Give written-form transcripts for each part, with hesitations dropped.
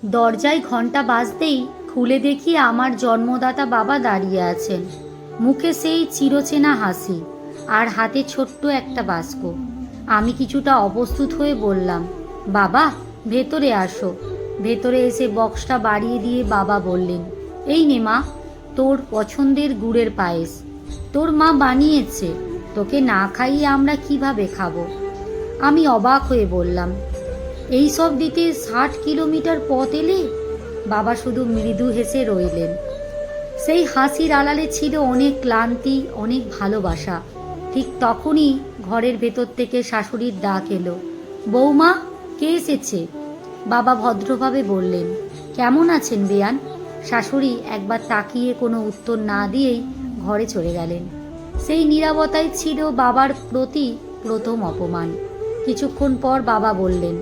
দরজায় ঘন্টা বাজতেই খুলে দেখি আমার জন্মদাতা বাবা দাঁড়িয়ে আছেন। মুখে সেই চিরচেনা হাসি, আর হাতে ছোট্ট একটা বাস্ক। আমি কিছুটা অপ্রস্তুত হয়ে বললাম, বাবা ভেতরে আসো। ভেতরে এসে বক্সটা বাড়িয়ে দিয়ে বাবা বললেন, এই নে মা, তোর পছন্দের গুড়ের পায়েস। তোর মা বানিয়েছে, তোকে না খাইয়ে আমরা কিভাবে খাবো? আমি অবাক হয়ে বললাম, এই সব দিতে 60 কিলোমিটার পথ এলে? বাবা শুধু মৃদু হেসে রইলেন। সেই হাসির আড়ালে ছিল অনেক ক্লান্তি, অনেক ভালোবাসা। ঠিক তখনই ঘরের ভেতর থেকে শাশুড়ির ডাক এলো, বৌমা, কে এসেছে? বাবা ভদ্রভাবে বললেন, কেমন আছেন বেয়ান? শাশুড়ি একবার তাকিয়ে কোনো উত্তর না দিয়েই ঘরে চলে গেলেন। সেই নীরবতাই ছিল বাবার প্রতি প্রথম অপমান। কিছুক্ষণ পর বাবা বললেন,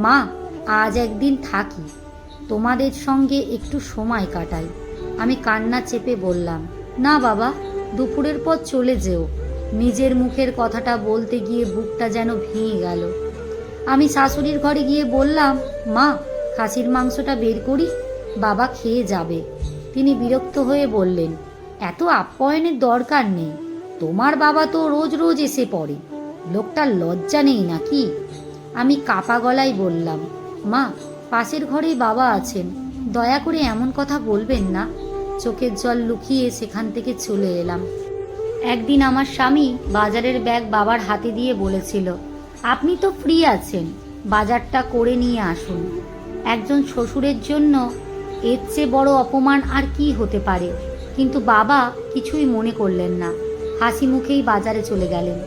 মা, আজ একদিন থাকি, তোমাদের সঙ্গে একটু সময় কাটাই। আমি কান্না চেপে বললাম, না বাবা, দুপুরের পর চলে যেও। নিজের মুখের কথাটা বলতে গিয়ে বুকটা যেন ভেঙে গেল। আমি শাশুড়ির ঘরে গিয়ে বললাম, মা, খাসির মাংসটা বের করি, বাবা খেয়ে যাবে। তিনি বিরক্ত হয়ে বললেন, এত আপ্যায়নের দরকার নেই, তোমার বাবা তো রোজ রোজ এসে পড়ে, লোকটার লজ্জা নেই নাকি? আমি কাপা গলায় বললাম, মা, পাশের ঘরেই বাবা আছেন, দয়া করে এমন কথা বলবেন না। চোখের জল লুকিয়ে সেখান থেকে চলে এলাম। একদিন আমার স্বামী বাজারের ব্যাগ বাবার হাতে দিয়ে বলেছিল, আপনি তো ফ্রি আছেন, বাজারটা করে নিয়ে আসুন। একজন শ্বশুরের জন্য এর চেয়ে বড় অপমান আর কি হতে পারে? কিন্তু বাবা কিছুই মনে করলেন না, হাসি মুখেই বাজারে চলে গেলেন।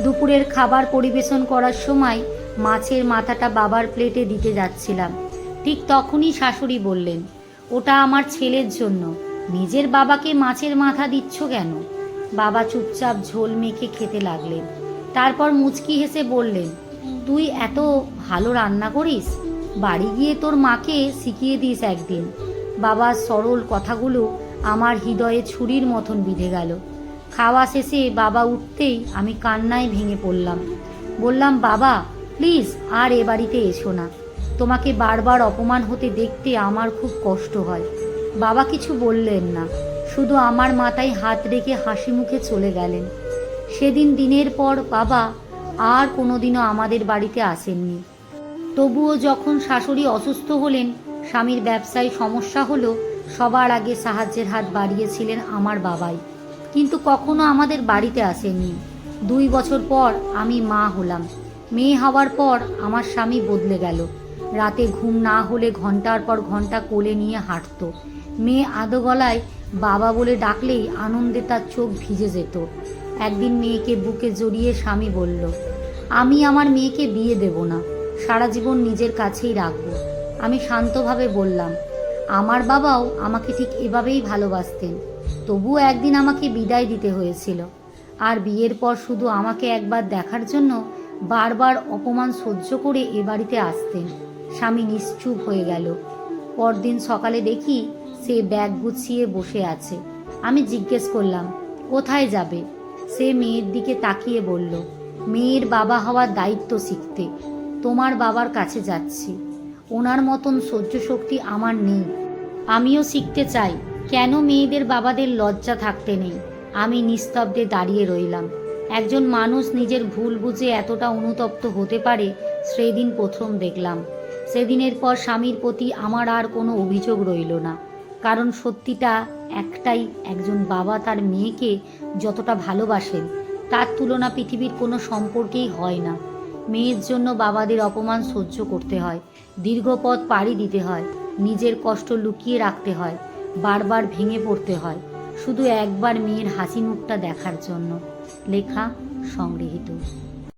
দুপুরের খাবার পরিবেশন করার সময় মাছের মাথাটা বাবার প্লেটে দিতে যাচ্ছিলাম। ঠিক তখনই শাশুড়ি বললেন, ওটা আমার ছেলের জন্য, নিজের বাবাকে মাছের মাথা দিচ্ছ কেন? বাবা চুপচাপ ঝোল মেখে খেতে লাগলেন। তারপর মুচকি হেসে বললেন, তুই এত ভালো রান্না করিস, বাড়ি গিয়ে তোর মাকে শিখিয়ে দিস একদিন। বাবার সরল কথাগুলো আমার হৃদয়ে ছুরির মতন বিঁধে গেল। খাওয়া শেষে বাবা উঠতেই আমি কান্নায় ভেঙে পড়লাম। বললাম, বাবা প্লিজ আর এ বাড়িতে এসো না, তোমাকে বারবার অপমান হতে দেখতে আমার খুব কষ্ট হয়। বাবা কিছু বললেন না, শুধু আমার মাথায় হাত রেখে হাসি মুখে চলে গেলেন। সেদিন দিনের পর বাবা আর কোনোদিনও আমাদের বাড়িতে আসেননি। তবুও যখন শাশুড়ি অসুস্থ হলেন, স্বামীর ব্যবসায় সমস্যা হলো, সবার আগে সাহায্যের হাত বাড়িয়েছিলেন আমার বাবাই, কিন্তু কখনো আমাদের বাড়িতে আসেননি। 2 বছর পর আমি মা হলাম। মেয়ে হওয়ার পর আমার স্বামী বদলে গেল। রাতে ঘুম না হলে ঘন্টার পর ঘন্টা কোলে নিয়ে হাঁটত। মেয়ে আদো গলায় বাবা বলে ডাকলেই আনন্দে তার চোখ ভিজে যেত। একদিন মেয়েকে বুকে জড়িয়ে স্বামী বলল, আমি আমার মেয়েকে বিয়ে দেব না, সারা জীবন নিজের কাছেই রাখব। আমি শান্তভাবে বললাম, আমার বাবাও আমাকে ঠিক এভাবেই ভালোবাসতেন, তবুও একদিন আমাকে বিদায় দিতে হয়েছিল। আর বিয়ের পর শুধু আমাকে একবার দেখার জন্য বারবার অপমান সহ্য করে এ বাড়িতে আসতেন। স্বামী নিশ্চুপ হয়ে গেল। পরদিন সকালে দেখি সে ব্যাগ গুছিয়ে বসে আছে। আমি জিজ্ঞেস করলাম, কোথায় যাবে? সে মেয়ের দিকে তাকিয়ে বলল, মেয়ের বাবা হওয়ার দায়িত্ব শিখতে তোমার বাবার কাছে যাচ্ছি। ওনার মতন সহ্য শক্তি আমার নেই। আমিও শিখতে চাই কেন মেয়েদের বাবাদের লজ্জা থাকতে নেই। আমি নিস্তব্ধে দাঁড়িয়ে রইলাম। একজন মানুষ নিজের ভুল বুঝে এতটা অনুতপ্ত হতে পারে সেদিন প্রথম দেখলাম। সেদিনের পর স্বামীর প্রতি আমার আর কোনো অভিযোগ রইল না, কারণ সত্যিটা একটাই, একজন বাবা তার মেয়েকে যতটা ভালোবাসেন তার তুলনা পৃথিবীর কোনো সম্পর্কেই হয় না। মেয়ের জন্য বাবাদের অপমান সহ্য করতে হয়, দীর্ঘ পথ পাড়ি দিতে হয়, নিজের কষ্ট লুকিয়ে রাখতে হয়, বারবার ভেঙে পড়তে হয়, শুধু একবার মেয়ের হাসি মুখটা দেখার জন্য। লেখা, সংগৃহীত।